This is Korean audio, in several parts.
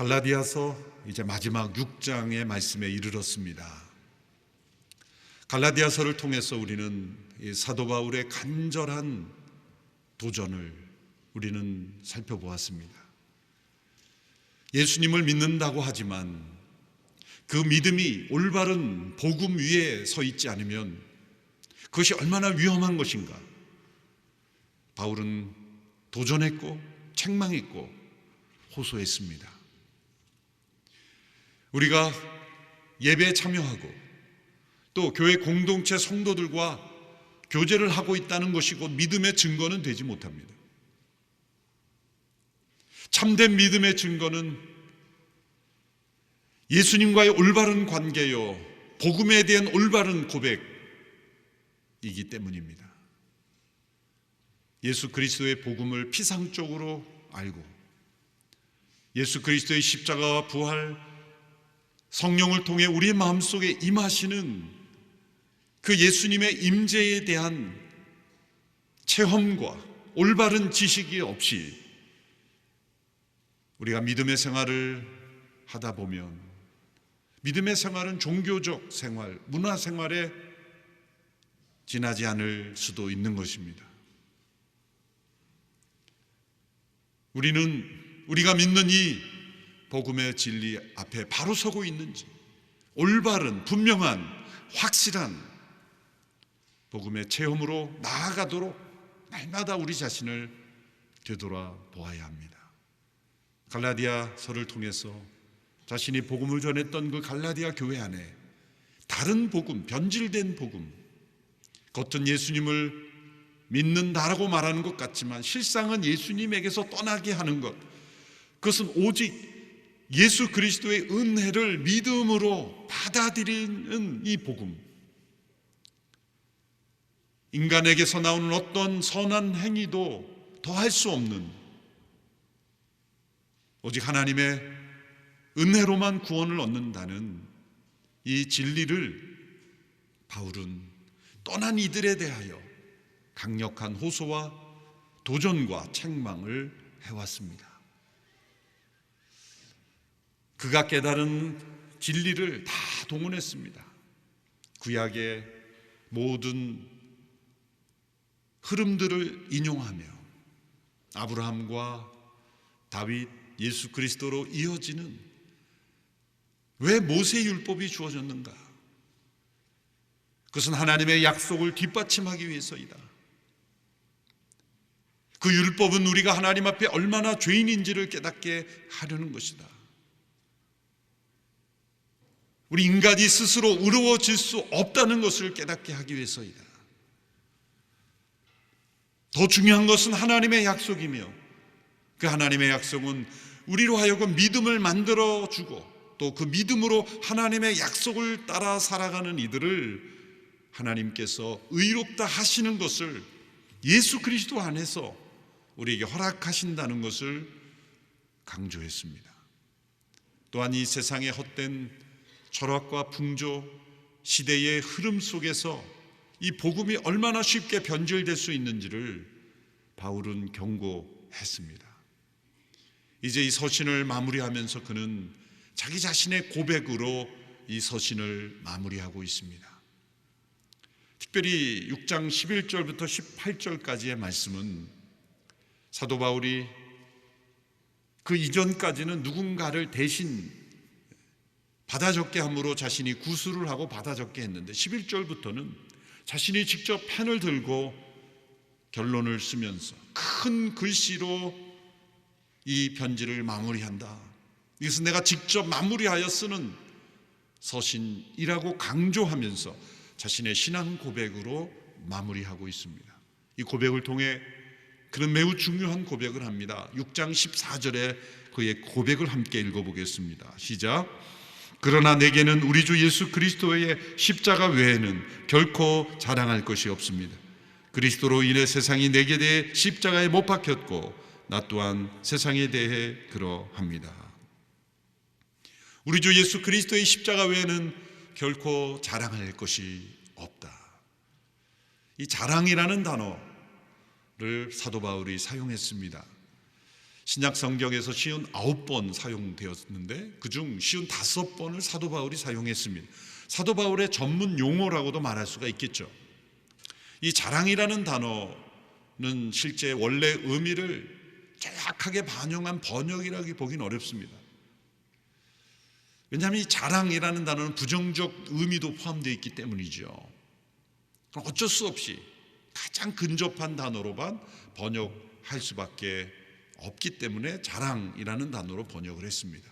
갈라디아서 이제 마지막 6장의 말씀에 이르렀습니다. 갈라디아서를 통해서 우리는 이 사도 바울의 간절한 도전을 우리는 살펴보았습니다. 예수님을 믿는다고 하지만 그 믿음이 올바른 복음 위에 서 있지 않으면 그것이 얼마나 위험한 것인가. 바울은 도전했고 책망했고 호소했습니다. 우리가 예배에 참여하고 또 교회 공동체 성도들과 교제를 하고 있다는 것이 곧 믿음의 증거는 되지 못합니다. 참된 믿음의 증거는 예수님과의 올바른 관계요, 복음에 대한 올바른 고백이기 때문입니다. 예수 그리스도의 복음을 피상적으로 알고 예수 그리스도의 십자가와 부활, 성령을 통해 우리의 마음속에 임하시는 그 예수님의 임재에 대한 체험과 올바른 지식이 없이 우리가 믿음의 생활을 하다 보면 믿음의 생활은 종교적 생활, 문화 생활에 지나지 않을 수도 있는 것입니다. 우리가 믿는 이 복음의 진리 앞에 바로 서고 있는지, 올바른 분명한 확실한 복음의 체험으로 나아가도록 날마다 우리 자신을 되돌아 보아야 합니다. 갈라디아서를 통해서 자신이 복음을 전했던 그 갈라디아 교회 안에 다른 복음, 변질된 복음, 겉은 예수님을 믿는다라고 말하는 것 같지만 실상은 예수님에게서 떠나게 하는 것, 그것은 오직 예수 그리스도의 은혜를 믿음으로 받아들이는 이 복음, 인간에게서 나오는 어떤 선한 행위도 더할 수 없는 오직 하나님의 은혜로만 구원을 얻는다는 이 진리를 바울은 떠난 이들에 대하여 강력한 호소와 도전과 책망을 해왔습니다. 그가 깨달은 진리를 다 동원했습니다. 구약의 모든 흐름들을 인용하며 아브라함과 다윗, 예수 그리스도로 이어지는 왜 모세율법이 주어졌는가? 그것은 하나님의 약속을 뒷받침하기 위해서이다. 그 율법은 우리가 하나님 앞에 얼마나 죄인인지를 깨닫게 하려는 것이다. 우리 인간이 스스로 의로워질 수 없다는 것을 깨닫게 하기 위해서이다. 더 중요한 것은 하나님의 약속이며 그 하나님의 약속은 우리로 하여금 믿음을 만들어주고 또 그 믿음으로 하나님의 약속을 따라 살아가는 이들을 하나님께서 의롭다 하시는 것을 예수 그리스도 안에서 우리에게 허락하신다는 것을 강조했습니다. 또한 이 세상의 헛된 철학과 풍조, 시대의 흐름 속에서 이 복음이 얼마나 쉽게 변질될 수 있는지를 바울은 경고했습니다. 이제 이 서신을 마무리하면서 그는 자기 자신의 고백으로 이 서신을 마무리하고 있습니다. 특별히 6장 11절부터 18절까지의 말씀은 사도 바울이 그 이전까지는 누군가를 대신 받아 적게 함으로 자신이 구술을 하고 받아 적게 했는데 11절부터는 자신이 직접 펜을 들고 결론을 쓰면서 큰 글씨로 이 편지를 마무리한다. 이것은 내가 직접 마무리하여 쓰는 서신이라고 강조하면서 자신의 신앙 고백으로 마무리하고 있습니다. 이 고백을 통해 그는 매우 중요한 고백을 합니다. 6장 14절에 그의 고백을 함께 읽어보겠습니다. 시작. 그러나 내게는 우리 주 예수 그리스도의 십자가 외에는 결코 자랑할 것이 없습니다. 그리스도로 인해 세상이 내게 대해 십자가에 못 박혔고 나 또한 세상에 대해 그러합니다. 우리 주 예수 그리스도의 십자가 외에는 결코 자랑할 것이 없다. 이 자랑이라는 단어를 사도 바울이 사용했습니다. 신약 성경에서 59번 사용되었는데 그중 55번을 사도 바울이 사용했습니다. 사도 바울의 전문 용어라고도 말할 수가 있겠죠. 이 자랑이라는 단어는 실제 원래 의미를 정확하게 반영한 번역이라고 보기는 어렵습니다. 왜냐하면 이 자랑이라는 단어는 부정적 의미도 포함되어 있기 때문이죠. 그럼 어쩔 수 없이 가장 근접한 단어로만 번역할 수밖에 없기 때문에 자랑이라는 단어로 번역을 했습니다.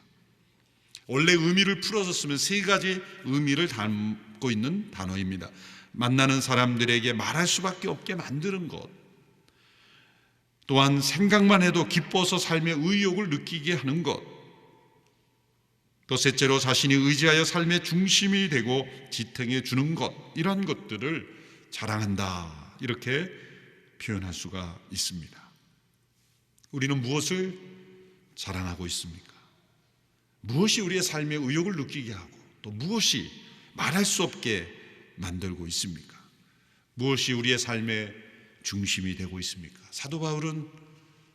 원래 의미를 풀어서 쓰면 세 가지 의미를 담고 있는 단어입니다. 만나는 사람들에게 말할 수밖에 없게 만드는 것, 또한 생각만 해도 기뻐서 삶의 의욕을 느끼게 하는 것, 또 셋째로 자신이 의지하여 삶의 중심이 되고 지탱해 주는 것, 이런 것들을 자랑한다, 이렇게 표현할 수가 있습니다. 우리는 무엇을 자랑하고 있습니까? 무엇이 우리의 삶의 의욕을 느끼게 하고 또 무엇이 말할 수 없게 만들고 있습니까? 무엇이 우리의 삶의 중심이 되고 있습니까? 사도 바울은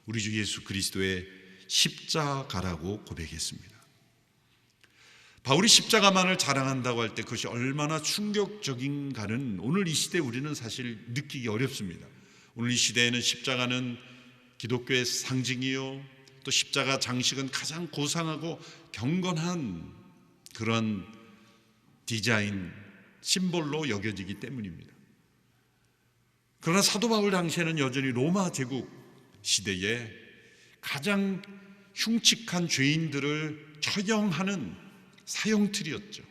우리 주 예수 그리스도의 십자가라고 고백했습니다. 바울이 십자가만을 자랑한다고 할 때 그것이 얼마나 충격적인가는 오늘 이 시대에 우리는 사실 느끼기 어렵습니다. 오늘 이 시대에는 십자가는 기독교의 상징이요, 또 십자가 장식은 가장 고상하고 경건한 그런 디자인, 심볼로 여겨지기 때문입니다. 그러나 사도 바울 당시에는 여전히 로마 제국 시대에 가장 흉측한 죄인들을 처형하는 사형틀이었죠.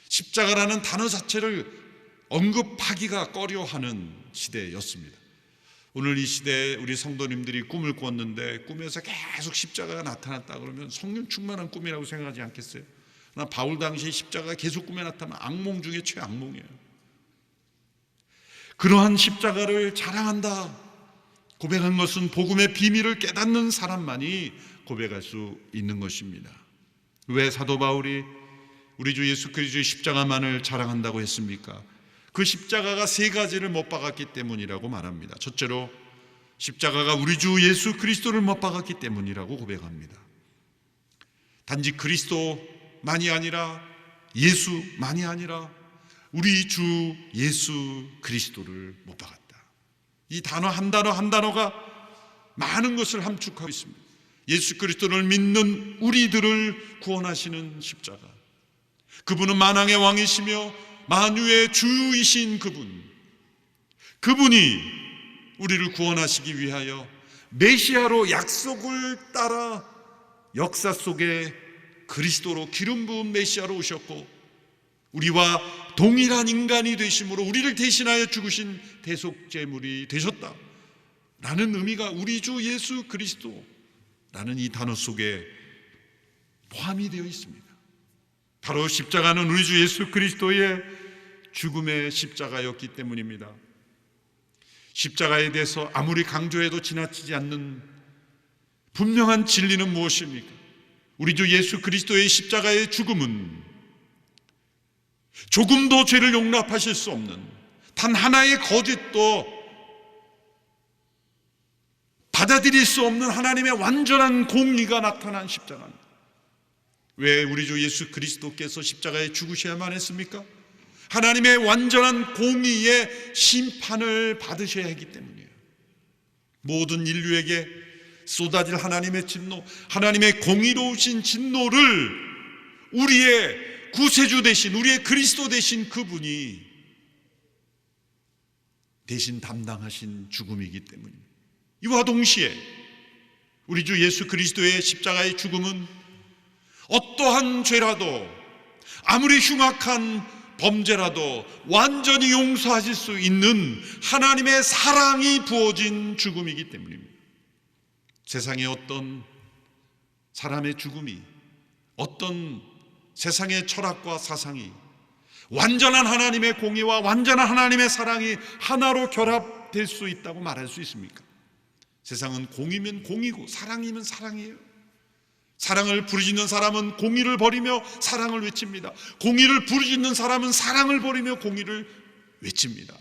십자가라는 단어 자체를 언급하기가 꺼려하는 시대였습니다. 오늘 이 시대에 우리 성도님들이 꿈을 꿨는데 꿈에서 계속 십자가가 나타났다 그러면 성령 충만한 꿈이라고 생각하지 않겠어요? 그러나 바울 당시 십자가가 계속 꿈에 나타나면 악몽 중에 최악몽이에요. 그러한 십자가를 자랑한다 고백한 것은 복음의 비밀을 깨닫는 사람만이 고백할 수 있는 것입니다. 왜 사도 바울이 우리 주 예수 그리스도의 십자가만을 자랑한다고 했습니까? 그 십자가가 세 가지를 못 박았기 때문이라고 말합니다. 첫째로 십자가가 우리 주 예수 그리스도를 못 박았기 때문이라고 고백합니다. 단지 그리스도만이 아니라 예수만이 아니라 우리 주 예수 그리스도를 못 박았다. 이 단어 한 단어 한 단어가 많은 것을 함축하고 있습니다. 예수 그리스도를 믿는 우리들을 구원하시는 십자가, 그분은 만왕의 왕이시며 만유의 주이신 그분이 우리를 구원하시기 위하여 메시아로 약속을 따라 역사 속에 그리스도로 기름 부은 메시아로 오셨고 우리와 동일한 인간이 되심으로 우리를 대신하여 죽으신 대속제물이 되셨다라는 의미가 우리 주 예수 그리스도라는 이 단어 속에 포함이 되어 있습니다. 바로 십자가는 우리 주 예수 그리스도의 죽음의 십자가였기 때문입니다. 십자가에 대해서 아무리 강조해도 지나치지 않는 분명한 진리는 무엇입니까? 우리 주 예수 그리스도의 십자가의 죽음은 조금도 죄를 용납하실 수 없는 단 하나의 거짓도 받아들일 수 없는 하나님의 완전한 공의가 나타난 십자가입니다. 왜 우리 주 예수 그리스도께서 십자가에 죽으셔야만 했습니까? 하나님의 완전한 공의의 심판을 받으셔야 하기 때문이에요. 모든 인류에게 쏟아질 하나님의 진노, 하나님의 공의로우신 진노를 우리의 구세주 되신, 우리의 그리스도 되신 그분이 대신 담당하신 죽음이기 때문입니다. 이와 동시에 우리 주 예수 그리스도의 십자가의 죽음은 어떠한 죄라도 아무리 흉악한 범죄라도 완전히 용서하실 수 있는 하나님의 사랑이 부어진 죽음이기 때문입니다. 세상의 어떤 사람의 죽음이, 어떤 세상의 철학과 사상이 완전한 하나님의 공의와 완전한 하나님의 사랑이 하나로 결합될 수 있다고 말할 수 있습니까? 세상은 공의면 공의고 사랑이면 사랑이에요. 사랑을 부르짖는 사람은 공의를 버리며 사랑을 외칩니다. 공의를 부르짖는 사람은 사랑을 버리며 공의를 외칩니다.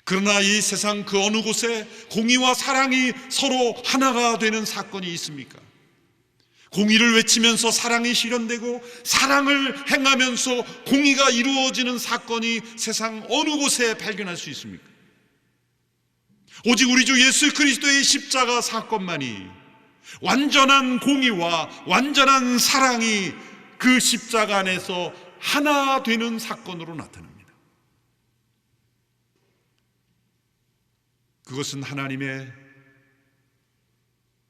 그러나 이 세상 그 어느 곳에 공의와 사랑이 서로 하나가 되는 사건이 있습니까? 공의를 외치면서 사랑이 실현되고 사랑을 행하면서 공의가 이루어지는 사건이 세상 어느 곳에 발견할 수 있습니까? 오직 우리 주 예수 그리스도의 십자가 사건만이 완전한 공의와 완전한 사랑이 그 십자가 안에서 하나 되는 사건으로 나타납니다. 그것은 하나님의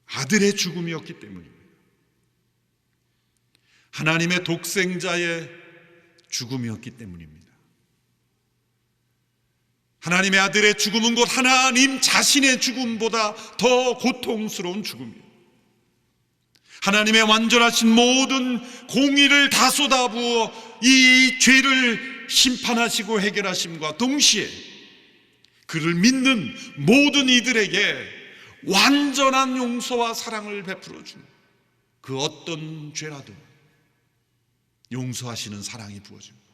아들의 죽음이었기 때문입니다. 하나님의 독생자의 죽음이었기 때문입니다. 하나님의 아들의 죽음은 곧 하나님 자신의 죽음보다 더 고통스러운 죽음이에요. 하나님의 완전하신 모든 공의를 다 쏟아부어 이 죄를 심판하시고 해결하심과 동시에 그를 믿는 모든 이들에게 완전한 용서와 사랑을 베풀어 주는 그 어떤 죄라도 용서하시는 사랑이 부어집니다.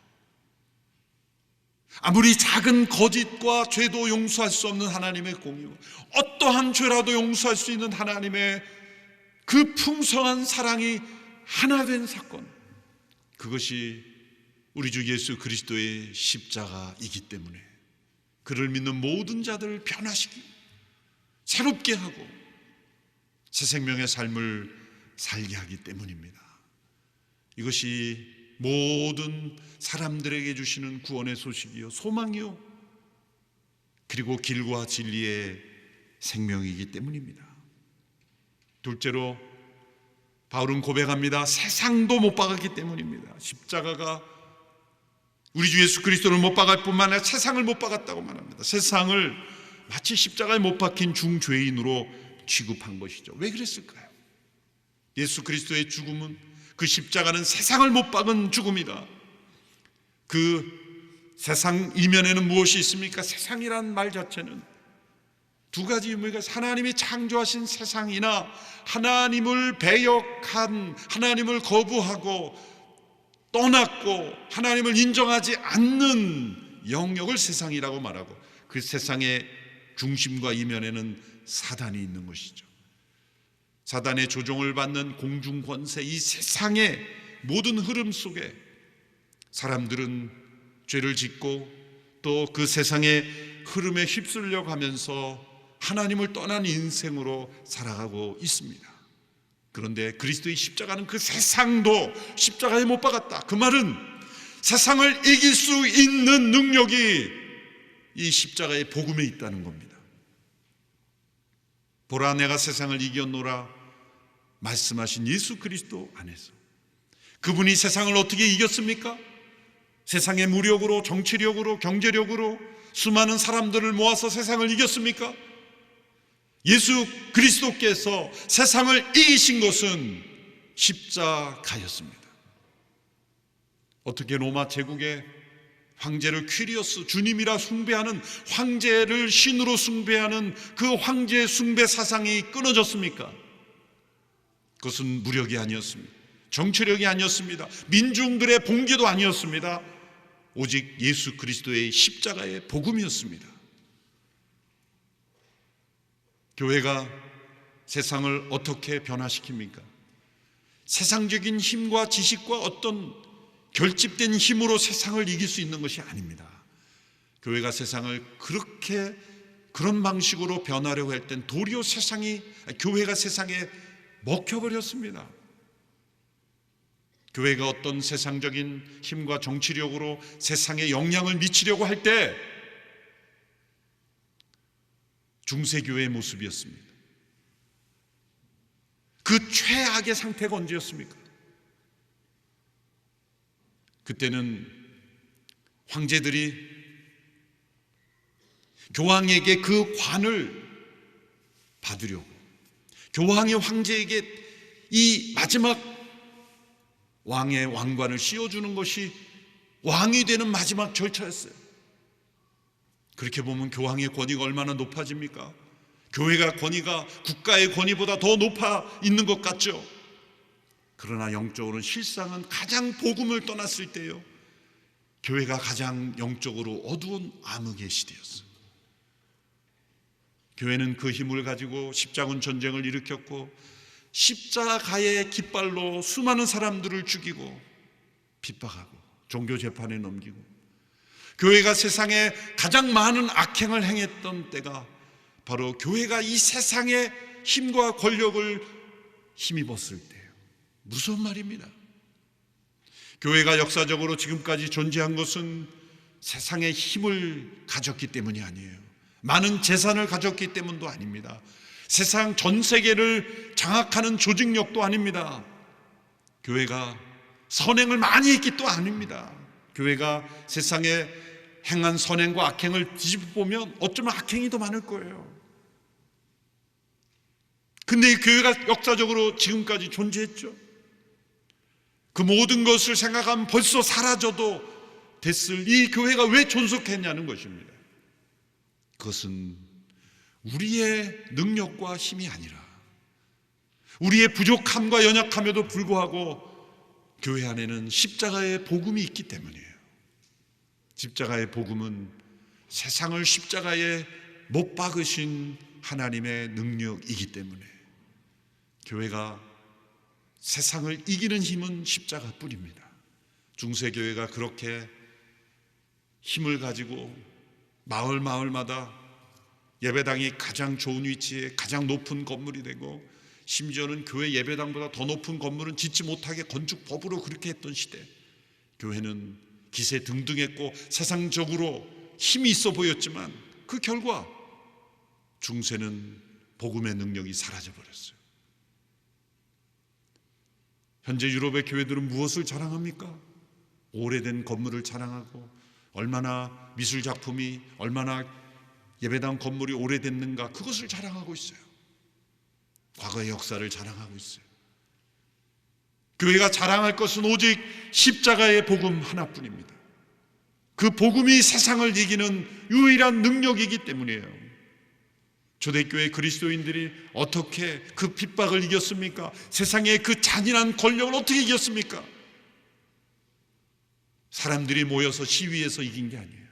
아무리 작은 거짓과 죄도 용서할 수 없는 하나님의 공의와 어떠한 죄라도 용서할 수 있는 하나님의 그 풍성한 사랑이 하나 된 사건, 그것이 우리 주 예수 그리스도의 십자가이기 때문에 그를 믿는 모든 자들을 변화시키고 새롭게 하고 새 생명의 삶을 살게 하기 때문입니다. 이것이 모든 사람들에게 주시는 구원의 소식이요 소망이요 그리고 길과 진리의 생명이기 때문입니다. 둘째로 바울은 고백합니다. 세상도 못 박았기 때문입니다. 십자가가 우리 주 예수 그리스도를 못 박을 뿐만 아니라 세상을 못 박았다고 말합니다. 세상을 마치 십자가에 못 박힌 중죄인으로 취급한 것이죠. 왜 그랬을까요? 예수 그리스도의 죽음은, 그 십자가는 세상을 못 박은 죽음이다. 그 세상 이면에는 무엇이 있습니까? 세상이란 말 자체는 두 가지 의미가, 하나님이 창조하신 세상이나 하나님을 배역한, 하나님을 거부하고 떠났고 하나님을 인정하지 않는 영역을 세상이라고 말하고, 그 세상의 중심과 이면에는 사단이 있는 것이죠. 사단의 조종을 받는 공중 권세, 이 세상의 모든 흐름 속에 사람들은 죄를 짓고 또 그 세상의 흐름에 휩쓸려 가면서 하나님을 떠난 인생으로 살아가고 있습니다. 그런데 그리스도의 십자가는 그 세상도 십자가에 못 박았다. 그 말은 세상을 이길 수 있는 능력이 이 십자가의 복음에 있다는 겁니다. 보라, 내가 세상을 이겼노라 말씀하신 예수 그리스도 안에서, 그분이 세상을 어떻게 이겼습니까? 세상의 무력으로, 정치력으로, 경제력으로 수많은 사람들을 모아서 세상을 이겼습니까? 예수 그리스도께서 세상을 이기신 것은 십자가였습니다. 어떻게 로마 제국의 황제를 퀴리오스, 주님이라 숭배하는 황제를 신으로 숭배하는 그 황제 숭배 사상이 끊어졌습니까? 그것은 무력이 아니었습니다. 정치력이 아니었습니다. 민중들의 봉기도 아니었습니다. 오직 예수 그리스도의 십자가의 복음이었습니다. 교회가 세상을 어떻게 변화시킵니까? 세상적인 힘과 지식과 어떤 결집된 힘으로 세상을 이길 수 있는 것이 아닙니다. 교회가 세상을 그런 방식으로 변하려고 할 땐 도리어 교회가 세상에 먹혀버렸습니다. 교회가 어떤 세상적인 힘과 정치력으로 세상에 영향을 미치려고 할 때 중세교회의 모습이었습니다. 그 최악의 상태가 언제였습니까? 그때는 황제들이 교황에게 그 관을 받으려고, 교황이 황제에게 이 마지막 왕의 왕관을 씌워주는 것이 왕이 되는 마지막 절차였어요. 그렇게 보면 교황의 권위가 얼마나 높아집니까? 교회가 권위가 국가의 권위보다 더 높아 있는 것 같죠? 그러나 영적으로는 실상은 가장 복음을 떠났을 때요, 교회가 가장 영적으로 어두운 암흑의 시대였어요. 교회는 그 힘을 가지고 십자군 전쟁을 일으켰고 십자가의 깃발로 수많은 사람들을 죽이고 핍박하고 종교 재판에 넘기고 교회가 세상에 가장 많은 악행을 행했던 때가 바로 교회가 이 세상의 힘과 권력을 힘입었을 때예요. 무서운 말입니다. 교회가 역사적으로 지금까지 존재한 것은 세상의 힘을 가졌기 때문이 아니에요. 많은 재산을 가졌기 때문도 아닙니다. 세상 전 세계를 장악하는 조직력도 아닙니다. 교회가 선행을 많이 했기 또 아닙니다. 교회가 세상에 행한 선행과 악행을 뒤집어보면 어쩌면 악행이 더 많을 거예요. 근데 이 교회가 역사적으로 지금까지 존재했죠. 그 모든 것을 생각하면 벌써 사라져도 됐을 이 교회가 왜 존속했냐는 것입니다. 그것은 우리의 능력과 힘이 아니라 우리의 부족함과 연약함에도 불구하고 교회 안에는 십자가의 복음이 있기 때문이에요. 십자가의 복음은 세상을 십자가에 못 박으신 하나님의 능력이기 때문에 교회가 세상을 이기는 힘은 십자가뿐입니다. 중세교회가 그렇게 힘을 가지고 마을마다 예배당이 가장 좋은 위치에 가장 높은 건물이 되고 심지어는 교회 예배당보다 더 높은 건물은 짓지 못하게 건축법으로 그렇게 했던 시대, 교회는 기세 등등했고 세상적으로 힘이 있어 보였지만 그 결과 중세는 복음의 능력이 사라져버렸어요. 현재 유럽의 교회들은 무엇을 자랑합니까? 오래된 건물을 자랑하고 얼마나 미술 작품이 얼마나 예배당 건물이 오래됐는가 그것을 자랑하고 있어요. 과거의 역사를 자랑하고 있어요. 교회가 자랑할 것은 오직 십자가의 복음 하나뿐입니다. 그 복음이 세상을 이기는 유일한 능력이기 때문이에요. 초대교회 그리스도인들이 어떻게 그 핍박을 이겼습니까? 세상의 그 잔인한 권력을 어떻게 이겼습니까? 사람들이 모여서 시위해서 이긴 게 아니에요.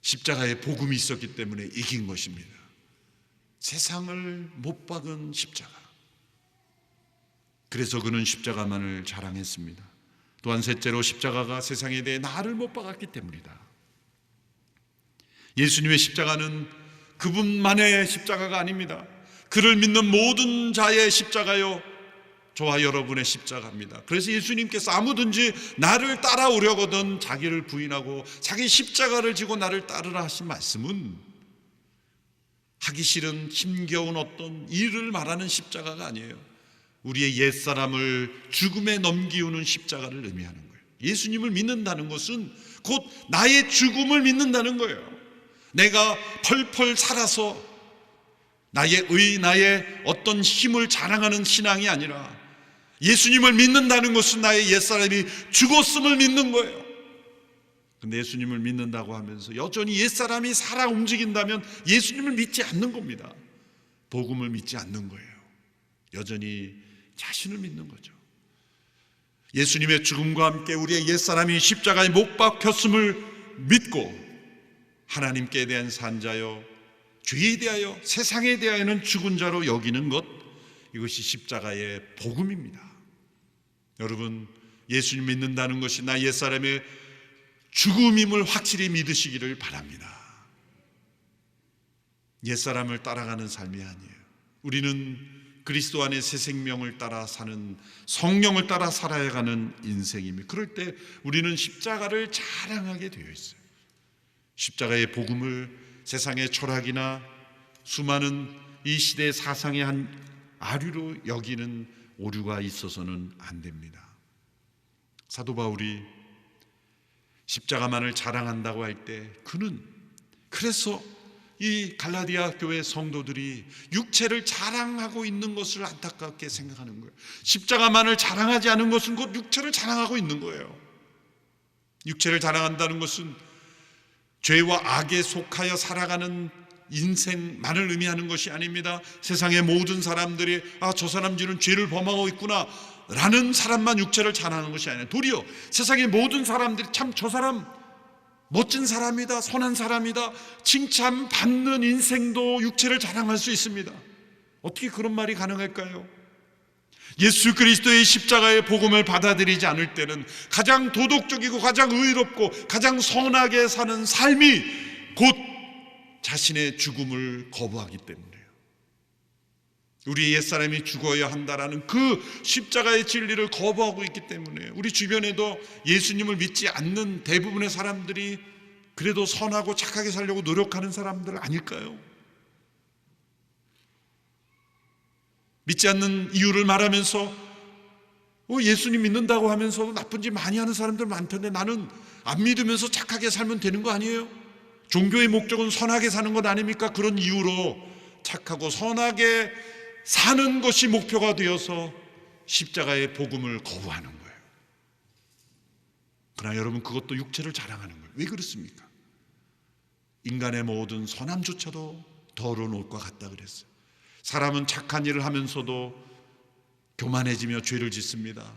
십자가의 복음이 있었기 때문에 이긴 것입니다. 세상을 못 박은 십자가. 그래서 그는 십자가만을 자랑했습니다. 또한 셋째로 십자가가 세상에 대해 나를 못 박았기 때문이다. 예수님의 십자가는 그분만의 십자가가 아닙니다. 그를 믿는 모든 자의 십자가요, 저와 여러분의 십자가입니다. 그래서 예수님께서 아무든지 나를 따라오려거든 자기를 부인하고 자기 십자가를 지고 나를 따르라 하신 말씀은 하기 싫은 힘겨운 어떤 일을 말하는 십자가가 아니에요. 우리의 옛사람을 죽음에 넘기우는 십자가를 의미하는 거예요. 예수님을 믿는다는 것은 곧 나의 죽음을 믿는다는 거예요. 내가 펄펄 살아서 나의 어떤 힘을 자랑하는 신앙이 아니라 예수님을 믿는다는 것은 나의 옛사람이 죽었음을 믿는 거예요. 근데 예수님을 믿는다고 하면서 여전히 옛사람이 살아 움직인다면 예수님을 믿지 않는 겁니다. 복음을 믿지 않는 거예요. 여전히 자신을 믿는 거죠. 예수님의 죽음과 함께 우리의 옛사람이 십자가에 못 박혔음을 믿고 하나님께 대한 산자요, 죄에 대하여 세상에 대하여는 죽은 자로 여기는 것, 이것이 십자가의 복음입니다. 여러분, 예수님 믿는다는 것이 나 옛사람의 죽음임을 확실히 믿으시기를 바랍니다. 옛사람을 따라가는 삶이 아니에요. 우리는 그리스도 안에 새 생명을 따라 사는, 성령을 따라 살아야 가는 인생입니다. 그럴 때 우리는 십자가를 자랑하게 되어 있어요. 십자가의 복음을 세상의 철학이나 수많은 이 시대의 사상의 한 아류로 여기는 오류가 있어서는 안 됩니다. 사도 바울이 십자가만을 자랑한다고 할 때 그는 그래서 이 갈라디아 교회 성도들이 육체를 자랑하고 있는 것을 안타깝게 생각하는 거예요. 십자가만을 자랑하지 않은 것은 곧 육체를 자랑하고 있는 거예요. 육체를 자랑한다는 것은 죄와 악에 속하여 살아가는 인생만을 의미하는 것이 아닙니다. 세상의 모든 사람들이 저 사람들은 죄를 범하고 있구나 라는 사람만 육체를 자랑하는 것이 아니라 도리어 세상의 모든 사람들이 참 저 사람 멋진 사람이다, 선한 사람이다, 칭찬받는 인생도 육체를 자랑할 수 있습니다. 어떻게 그런 말이 가능할까요? 예수 그리스도의 십자가의 복음을 받아들이지 않을 때는 가장 도덕적이고 가장 의롭고 가장 선하게 사는 삶이 곧 자신의 죽음을 거부하기 때문이에요. 우리 옛사람이 죽어야 한다라는 그 십자가의 진리를 거부하고 있기 때문에 우리 주변에도 예수님을 믿지 않는 대부분의 사람들이 그래도 선하고 착하게 살려고 노력하는 사람들 아닐까요? 믿지 않는 이유를 말하면서 예수님 믿는다고 하면서도 나쁜 짓 많이 하는 사람들 많던데 나는 안 믿으면서 착하게 살면 되는 거 아니에요? 종교의 목적은 선하게 사는 것 아닙니까? 그런 이유로 착하고 선하게 사는 것이 목표가 되어서 십자가의 복음을 거부하는 거예요. 그러나 여러분, 그것도 육체를 자랑하는 거예요. 왜 그렇습니까? 인간의 모든 선함조차도 더러운 옷과 같다 그랬어요. 사람은 착한 일을 하면서도 교만해지며 죄를 짓습니다.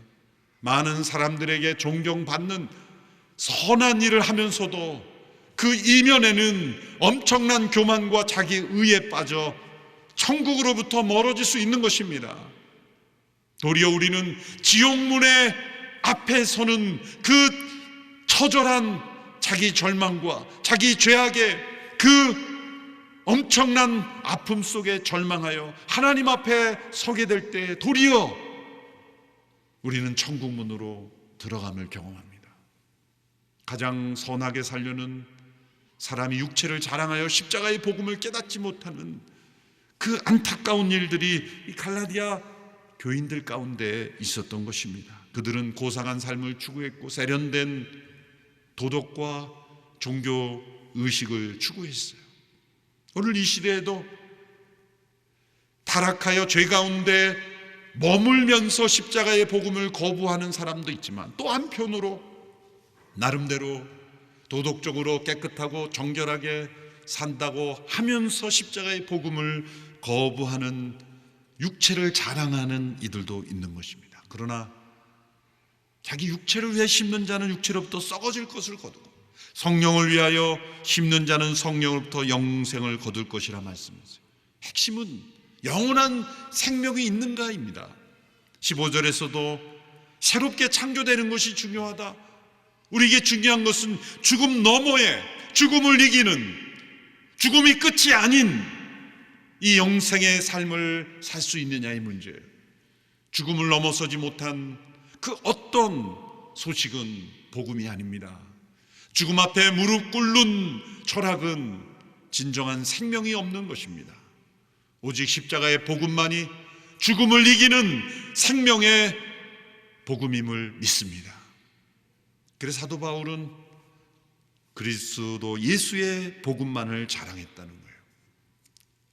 많은 사람들에게 존경받는 선한 일을 하면서도 그 이면에는 엄청난 교만과 자기 의에 빠져 천국으로부터 멀어질 수 있는 것입니다. 도리어 우리는 지옥문의 앞에 서는 그 처절한 자기 절망과 자기 죄악의 그 엄청난 아픔 속에 절망하여 하나님 앞에 서게 될 때 도리어 우리는 천국문으로 들어감을 경험합니다. 가장 선하게 살려는 사람이 육체를 자랑하여 십자가의 복음을 깨닫지 못하는 그 안타까운 일들이 이 갈라디아 교인들 가운데 있었던 것입니다. 그들은 고상한 삶을 추구했고 세련된 도덕과 종교 의식을 추구했어요. 오늘 이 시대에도 타락하여 죄 가운데 머물면서 십자가의 복음을 거부하는 사람도 있지만 또 한편으로 나름대로 도덕적으로 깨끗하고 정결하게 산다고 하면서 십자가의 복음을 거부하는 육체를 자랑하는 이들도 있는 것입니다. 그러나 자기 육체를 위해 심는 자는 육체로부터 썩어질 것을 거두고 성령을 위하여 심는 자는 성령으로부터 영생을 거둘 것이라 말씀하세요. 핵심은 영원한 생명이 있는가입니다. 15절에서도 새롭게 창조되는 것이 중요하다. 우리에게 중요한 것은 죽음 너머에 죽음을 이기는, 죽음이 끝이 아닌 이 영생의 삶을 살 수 있느냐의 문제예요. 죽음을 넘어서지 못한 그 어떤 소식은 복음이 아닙니다. 죽음 앞에 무릎 꿇는 철학은 진정한 생명이 없는 것입니다. 오직 십자가의 복음만이 죽음을 이기는 생명의 복음임을 믿습니다. 그래서 사도 바울은 그리스도 예수의 복음만을 자랑했다는 거예요.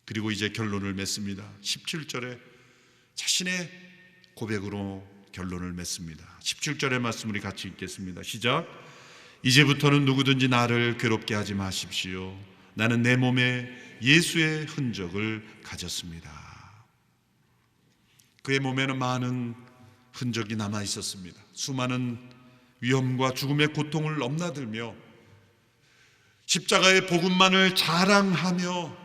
그리고 이제 결론을 맺습니다. 17절에 자신의 고백으로 결론을 맺습니다. 17절의 말씀 우리 같이 읽겠습니다. 시작. 이제부터는 누구든지 나를 괴롭게 하지 마십시오. 나는 내 몸에 예수의 흔적을 가졌습니다. 그의 몸에는 많은 흔적이 남아 있었습니다. 수많은 위험과 죽음의 고통을 넘나들며 십자가의 복음만을 자랑하며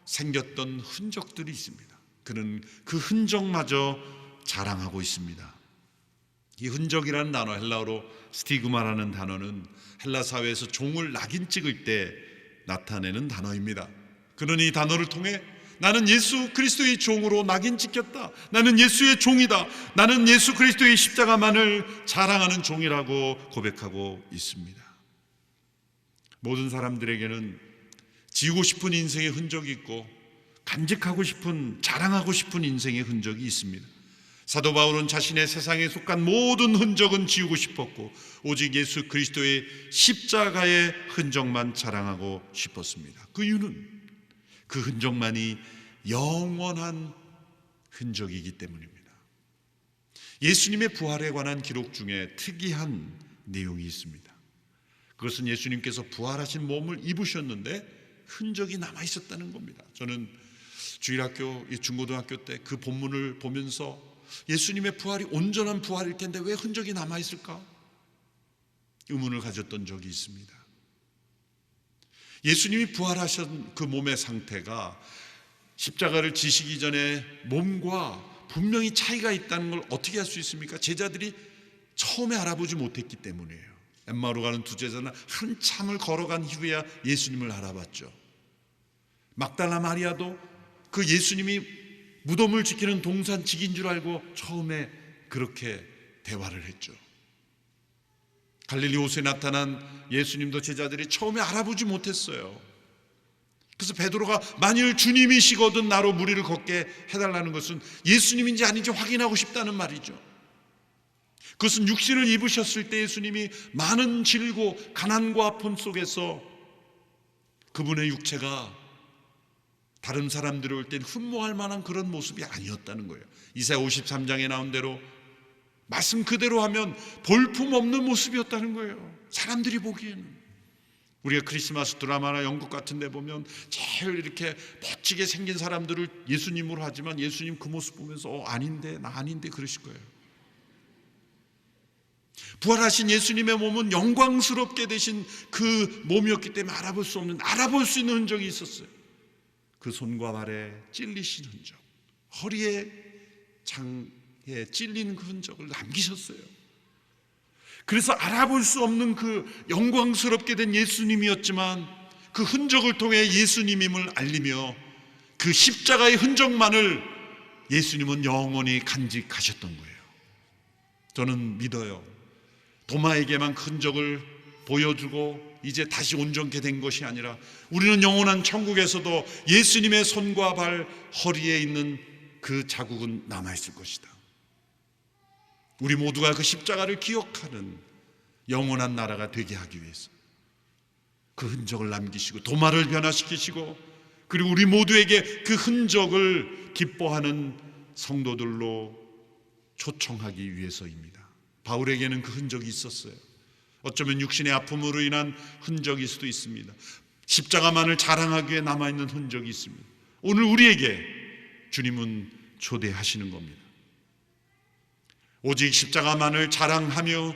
생겼던 흔적들이 있습니다. 그는 그 흔적마저 자랑하고 있습니다. 이 흔적이라는 단어, 헬라어로 스티그마라는 단어는 헬라 사회에서 종을 낙인 찍을 때 나타내는 단어입니다. 그는 이 단어를 통해 나는 예수 그리스도의 종으로 낙인 찍혔다, 나는 예수의 종이다, 나는 예수 그리스도의 십자가만을 자랑하는 종이라고 고백하고 있습니다. 모든 사람들에게는 지우고 싶은 인생의 흔적이 있고 간직하고 싶은, 자랑하고 싶은 인생의 흔적이 있습니다. 사도 바울은 자신의 세상에 속한 모든 흔적은 지우고 싶었고 오직 예수 그리스도의 십자가의 흔적만 자랑하고 싶었습니다. 그 이유는 그 흔적만이 영원한 흔적이기 때문입니다. 예수님의 부활에 관한 기록 중에 특이한 내용이 있습니다. 그것은 예수님께서 부활하신 몸을 입으셨는데 흔적이 남아 있었다는 겁니다. 저는 주일학교, 중고등학교 때 그 본문을 보면서 예수님의 부활이 온전한 부활일 텐데 왜 흔적이 남아 있을까? 의문을 가졌던 적이 있습니다. 예수님이 부활하신 그 몸의 상태가 십자가를 지시기 전에 몸과 분명히 차이가 있다는 걸 어떻게 할 수 있습니까? 제자들이 처음에 알아보지 못했기 때문이에요. 엠마오로 가는 두 제자는 한참을 걸어간 이후에야 예수님을 알아봤죠. 막달라 마리아도 그 예수님이 무덤을 지키는 동산직인 줄 알고 처음에 그렇게 대화를 했죠. 갈릴리 호수에 나타난 예수님도 제자들이 처음에 알아보지 못했어요. 그래서 베드로가 만일 주님이시거든 나로 무리를 걷게 해달라는 것은 예수님인지 아닌지 확인하고 싶다는 말이죠. 그것은 육신을 입으셨을 때 예수님이 많은 질고 가난과 아픔 속에서 그분의 육체가 다른 사람들이 올 땐 흠모할 만한 그런 모습이 아니었다는 거예요. 이사야 53장에 나온 대로 말씀 그대로 하면 볼품없는 모습이었다는 거예요. 사람들이 보기에는. 우리가 크리스마스 드라마나 연극 같은 데 보면 제일 이렇게 멋지게 생긴 사람들을 예수님으로 하지만 예수님 그 모습 보면서 아닌데 나 아닌데 그러실 거예요. 부활하신 예수님의 몸은 영광스럽게 되신 그 몸이었기 때문에 알아볼 수 있는 흔적이 있었어요. 그 손과 발에 찔리신 흔적, 허리에 장에 찔리는 그 흔적을 남기셨어요. 그래서 알아볼 수 없는 그 영광스럽게 된 예수님이었지만 그 흔적을 통해 예수님임을 알리며 그 십자가의 흔적만을 예수님은 영원히 간직하셨던 거예요. 저는 믿어요. 도마에게만 그 흔적을 보여주고 이제 다시 온전케 된 것이 아니라 우리는 영원한 천국에서도 예수님의 손과 발, 허리에 있는 그 자국은 남아있을 것이다. 우리 모두가 그 십자가를 기억하는 영원한 나라가 되게 하기 위해서 그 흔적을 남기시고 도마를 변화시키시고 그리고 우리 모두에게 그 흔적을 기뻐하는 성도들로 초청하기 위해서입니다. 바울에게는 그 흔적이 있었어요. 어쩌면 육신의 아픔으로 인한 흔적일 수도 있습니다. 십자가만을 자랑하기 위해 남아있는 흔적이 있습니다. 오늘 우리에게 주님은 초대하시는 겁니다. 오직 십자가만을 자랑하며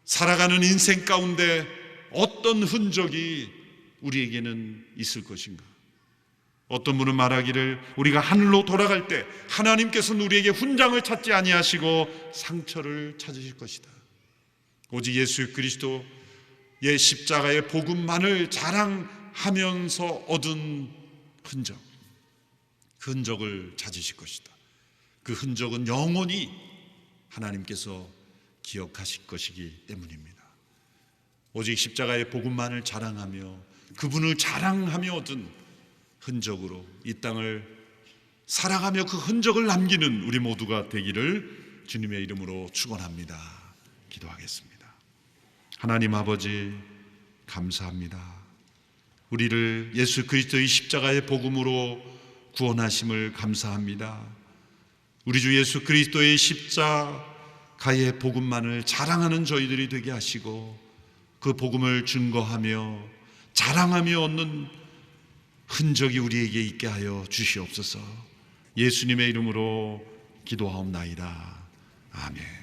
살아가는 인생 가운데 어떤 흔적이 우리에게는 있을 것인가? 어떤 분은 말하기를 우리가 하늘로 돌아갈 때 하나님께서는 우리에게 훈장을 찾지 아니하시고 상처를 찾으실 것이다. 오직 예수 그리스도의 십자가의 복음만을 자랑하면서 얻은 흔적, 그 흔적을 찾으실 것이다. 그 흔적은 영원히 하나님께서 기억하실 것이기 때문입니다. 오직 십자가의 복음만을 자랑하며 그분을 자랑하며 얻은 흔적으로 이 땅을 살아가며 그 흔적을 남기는 우리 모두가 되기를 주님의 이름으로 축원합니다. 기도하겠습니다. 하나님 아버지 감사합니다. 우리를 예수 그리스도의 십자가의 복음으로 구원하심을 감사합니다. 우리 주 예수 그리스도의 십자가의 복음만을 자랑하는 저희들이 되게 하시고 그 복음을 증거하며 자랑하며 얻는 흔적이 우리에게 있게 하여 주시옵소서. 예수님의 이름으로 기도하옵나이다. 아멘.